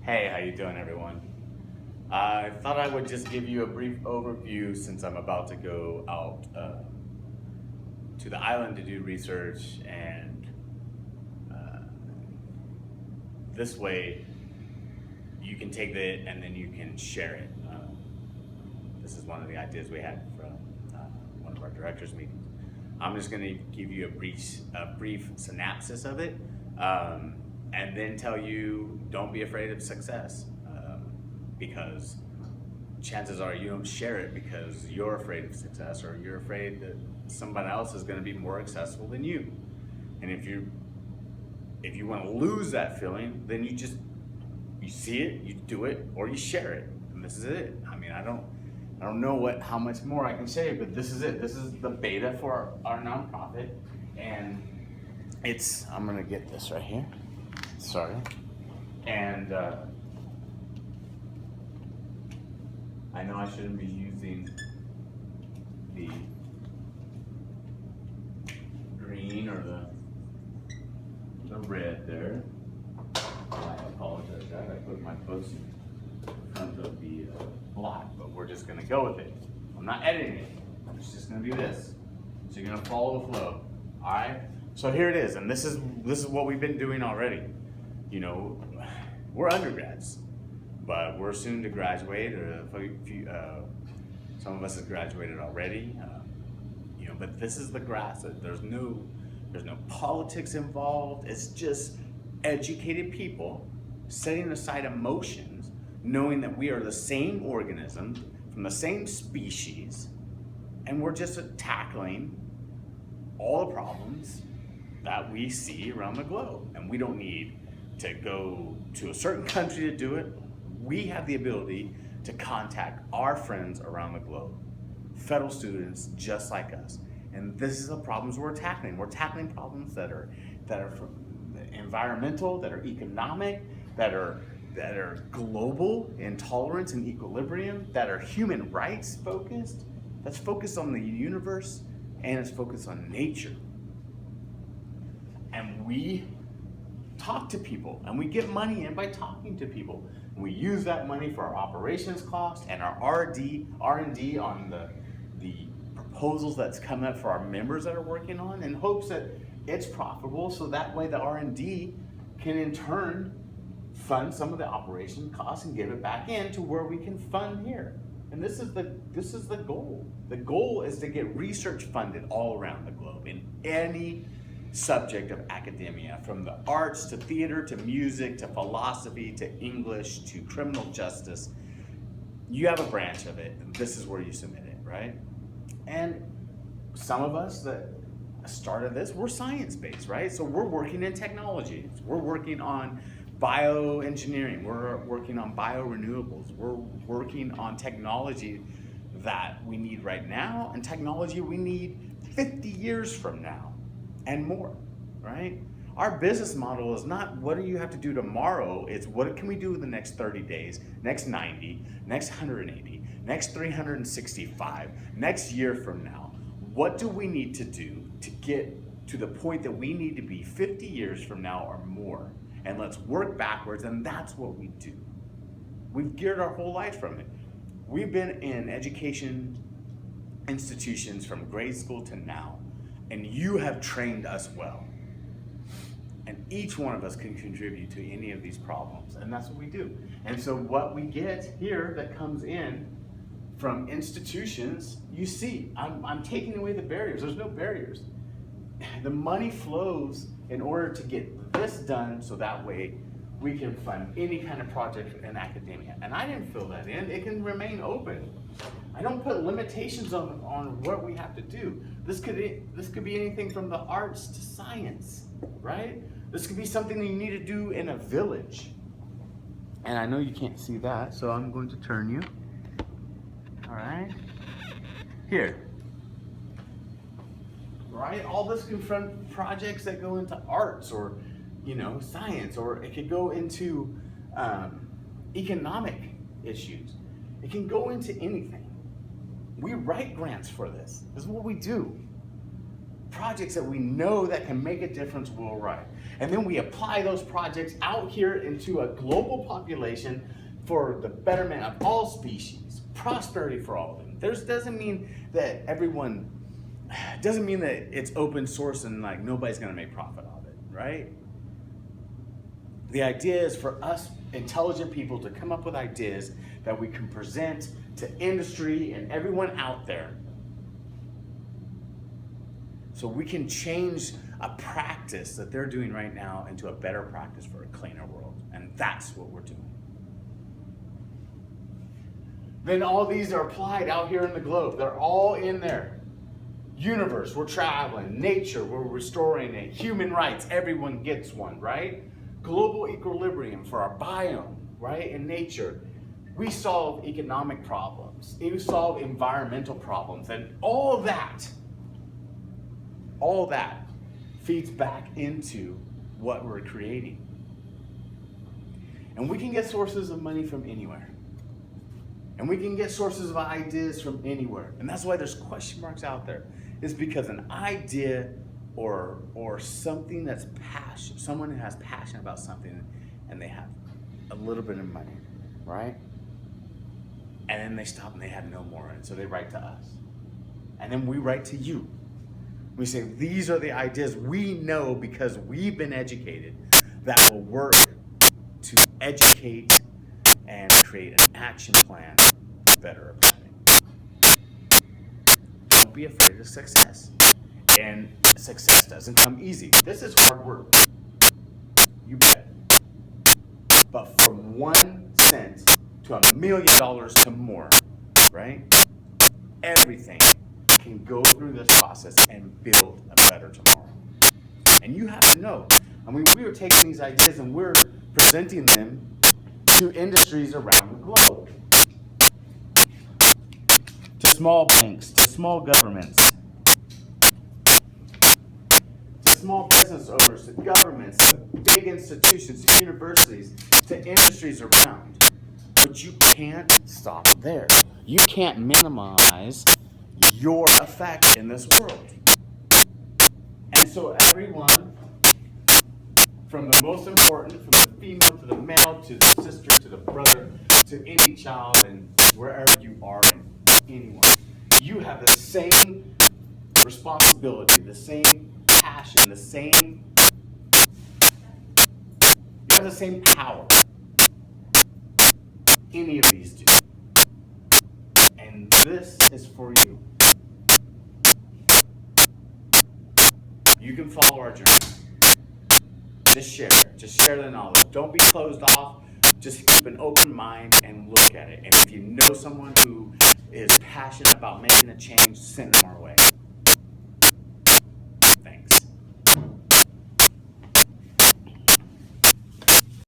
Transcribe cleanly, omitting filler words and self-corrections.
Hey, how you doing, everyone? I thought I would just give you a brief overview since I'm about to go out to the island to do research, and uh, this way you can take it and then you can share it. This is one of the ideas we had from one of our directors' meetings. I'm just going to give you a brief synopsis of it, and then tell you don't be afraid of success, because chances are you don't share it because you're afraid of success, or you're afraid that somebody else is going to be more successful than you. And if you want to lose that feeling, then you see it, you do it, or you share it, and this is it. I mean, I don't know how much more I can say, but this is it. This is the beta for our nonprofit, and I'm gonna get this right here. Sorry, and I know I shouldn't be using the green or the red there. I apologize for that. I put my books in front of the block, but we're just gonna go with it. I'm not editing it. It's just gonna be this. So you're gonna follow the flow. All right. So here it is, and this is what we've been doing already. You know, we're undergrads, but we're soon to graduate. Some of us have graduated already. But this is the grass. There's no politics involved. It's just educated people setting aside emotions, knowing that we are the same organism from the same species, and we're just tackling all the problems that we see around the globe. And we don't need to go to a certain country to do it. We have the ability to contact our friends around the globe, fellow students just like us. And this is the problems we're tackling. We're tackling problems that are environmental, that are economic, that are global in tolerance and equilibrium, that are human rights focused, that's focused on the universe, and it's focused on nature. And we talk to people, and we get money in by talking to people. And we use that money for our operations cost and our R&D on the proposals that's come up for our members that are working on, in hopes that it's profitable, so that way the R&D can in turn fund some of the operation costs and give it back in to where we can fund here. And this is the goal. The goal is to get research funded all around the globe in any subject of academia, from the arts to theater to music to philosophy to English to criminal justice. You have a branch of it, and this is where you submit it, right? And some of us that started this, we're science-based, right? So we're working in technology. We're working on bioengineering. We're working on biorenewables. We're working on technology that we need right now, and technology we need 50 years from now and more, right? Our business model is not what do you have to do tomorrow, it's what can we do in the next 30 days, next 90, next 180, next 365, next year from now. What do we need to do to get to the point that we need to be 50 years from now or more? And let's work backwards, and that's what we do. We've geared our whole life from it. We've been in education institutions from grade school to now, and you have trained us well. And each one of us can contribute to any of these problems, and that's what we do. And so what we get here that comes in from institutions, you see, I'm taking away the barriers. There's no barriers. The money flows in order to get this done, so that way we can fund any kind of project in academia. And I didn't fill that in. It can remain open. I don't put limitations on what we have to do. This could be anything from the arts to science, right? This could be something that you need to do in a village. And I know you can't see that, so I'm going to turn you. All right. Here. Right? All this can fund projects that go into arts or, science, or it could go into economic issues. It can go into anything. We write grants for this. This is what we do. projects that we know that can make a difference worldwide. And then we apply those projects out here into a global population for the betterment of all species, prosperity for all of them. Doesn't mean that it's open source and like nobody's gonna make profit of it, right? The idea is for us intelligent people to come up with ideas that we can present to industry and everyone out there, so we can change a practice that they're doing right now into a better practice for a cleaner world. And that's what we're doing. Then all these are applied out here in the globe. They're all in there. Universe, we're traveling. Nature, we're restoring it. Human rights, everyone gets one, right? Global equilibrium for our biome, right? In nature. We solve economic problems. We solve environmental problems. And all that feeds back into what we're creating. And we can get sources of money from anywhere. And we can get sources of ideas from anywhere. And that's why there's question marks out there. It's because an idea or something that's passion, someone who has passion about something and they have a little bit of money, right? And then they stop and they have no more. And so they write to us. And then we write to you. We say, these are the ideas we know because we've been educated that will work to educate and create an action plan for better planet. Don't be afraid of success. And success doesn't come easy. This is hard work. You bet. But from 1 cent to $1 million to more, right? Everything can go through this process and build a better tomorrow. And you have to know. I mean, we are taking these ideas and we're presenting them to industries around the globe. To small banks, to small governments, to small business owners, to governments, to big institutions, to universities, to industries around. But you can't stop there. You can't minimize your effect in this world. And so everyone, from the most important, from the female to the male, to the sister, to the brother, to any child, and wherever you are, and anyone, you have the same responsibility, the same passion, you have the same power. Any of these do. And this is for you. You can follow our journey. Just share the knowledge. Don't be closed off. Just keep an open mind and look at it. And if you know someone who is passionate about making a change, send them our way.